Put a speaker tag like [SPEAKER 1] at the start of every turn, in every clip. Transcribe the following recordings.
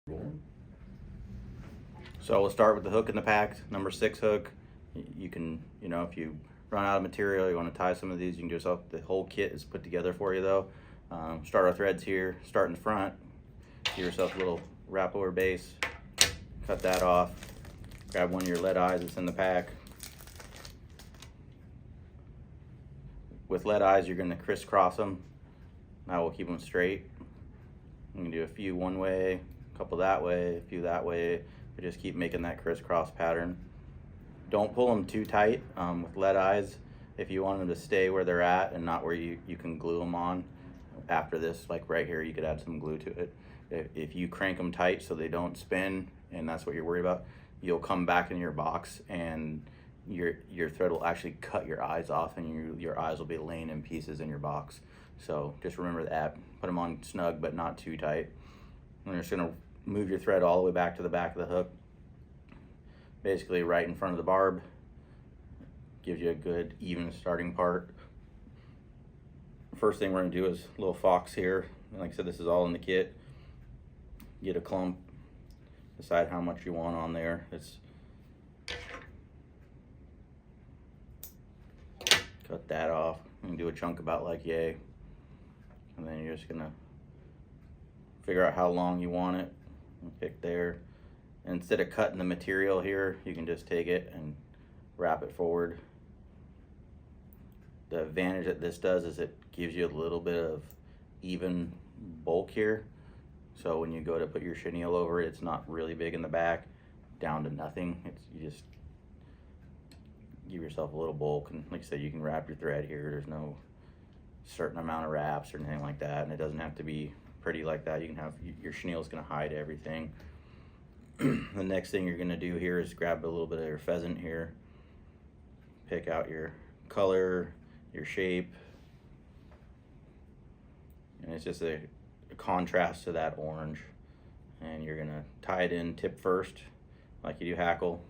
[SPEAKER 1] So we'll start with the hook in the pack, number 6 hook. You can, if you run out of material, you want to tie some of these, you can do yourself. The whole kit is put together for you though. Start our threads here, start in the front, give yourself a little wrap over base, cut that off, grab one of your lead eyes that's in the pack. With lead eyes, you're going to crisscross them. That will keep them straight. You can do a few one way, a couple that way, a few that way, but just keep making that crisscross pattern. Don't pull them too tight with lead eyes. If you want them to stay where they're at and not where you can glue them on, after this, like right here, you could add some glue to it. If you crank them tight so they don't spin, and that's what you're worried about, you'll come back in your box and your thread will actually cut your eyes off, and your eyes will be laying in pieces in your box. So just remember that. Put them on snug but not too tight. And you're just going to move your thread all the way back to the back of the hook, basically right in front of the barb. Gives you a good even starting part. First thing we're going to do is a little fox here. Like I said, this is all in the kit. Get a clump, decide how much you want on there. Cut that off and do a chunk about like yay. And then you're just gonna figure out how long you want it and pick there. And instead of cutting the material here, you can just take it and wrap it forward. The advantage that this does is it gives you a little bit of even bulk here. So when you go to put your chenille over it, it's not really big in the back, down to nothing. You just give yourself a little bulk, and like I said, you can wrap your thread here. There's no certain amount of wraps or anything like that, and it doesn't have to be pretty like that. You can have your chenille is going to hide everything. The next thing you're going to do here is grab a little bit of your pheasant here, pick out your color, your shape, and it's just a contrast to that orange. And you're going to tie it in tip first like you do hackle.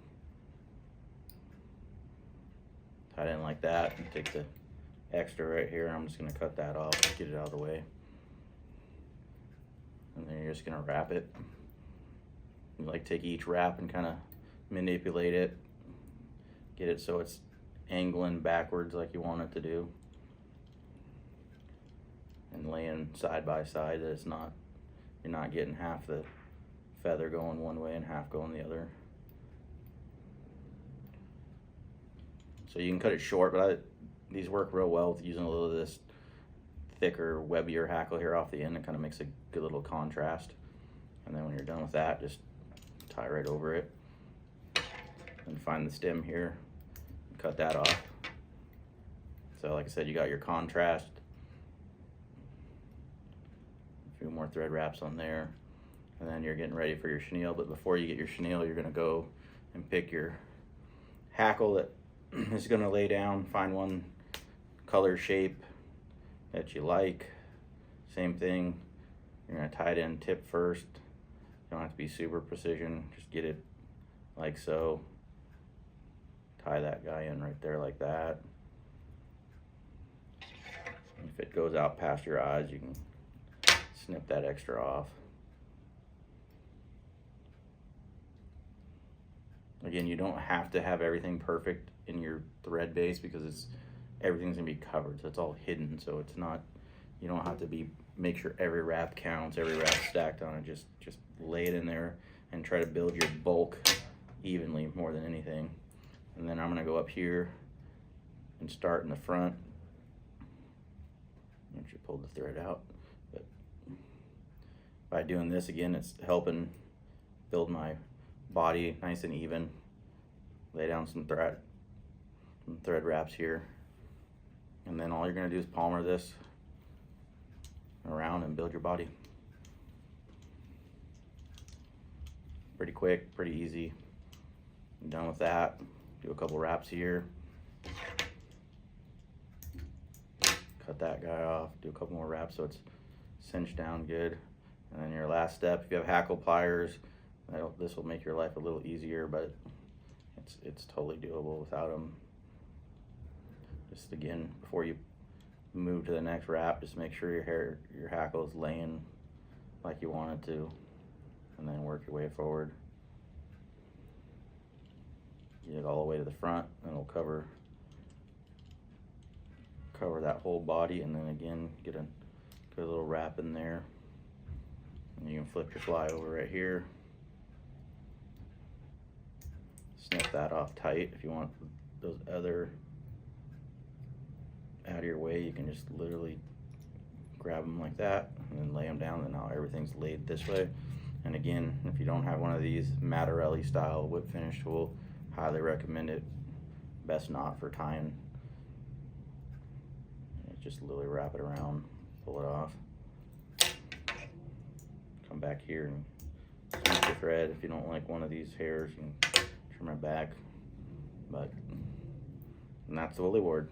[SPEAKER 1] Tie it in like that and take the extra right here. I'm just going to cut that off, get it out of the way. And then you're just going to wrap it. You like take each wrap and kind of manipulate it, get it so it's angling backwards like you want it to do, and laying side by side that it's not, you're not getting half the feather going one way and half going the other. So you can cut it short, but these work real well with using a little of this thicker, webbier hackle here off the end. It kind of makes a good little contrast. And then when you're done with that, just tie right over it and find the stem here, cut that off. So like I said, you got your contrast, a few more thread wraps on there, and then you're getting ready for your chenille. But before you get your chenille, you're going to go and pick your hackle that is going to lay down. Find one color shape that you like. Same thing, you're going to tie it in tip first. You don't have to be super precision, just get it like so. Tie that guy in right there like that. If it goes out past your eyes, you can snip that extra off. Again, you don't have to have everything perfect in your thread base because everything's gonna be covered, so it's all hidden. So it's not, you don't have to make sure every wrap counts, every wrap stacked on it. Just lay it in there and try to build your bulk evenly more than anything. And then I'm gonna go up here and start in the front. I should pull the thread out, but by doing this again, it's helping build my body nice and even. Lay down some thread wraps here, and then all you're gonna do is palmer this around and build your body. Pretty quick, pretty easy. I'm done with that. Do a couple wraps here. Cut that guy off, do a couple more wraps so it's cinched down good. And then your last step, if you have hackle pliers, this will make your life a little easier, but it's totally doable without them. Just again, before you move to the next wrap, just make sure your hackle is laying like you want it to. and then work your way forward. Get it all the way to the front, and it'll cover that whole body, and then again get a little wrap in there, and you can flip your fly over right here. Snip that off tight. If you want those other out of your way, you can just literally grab them like that and then lay them down, and now everything's laid this way. And again, if you don't have one of these Mattarelli style whip finish tool, highly recommend it. Best not for tying. Just literally wrap it around, pull it off, come back here and snip the thread. If you don't like one of these hairs, you can trim it back. And that's the Wolly Ward.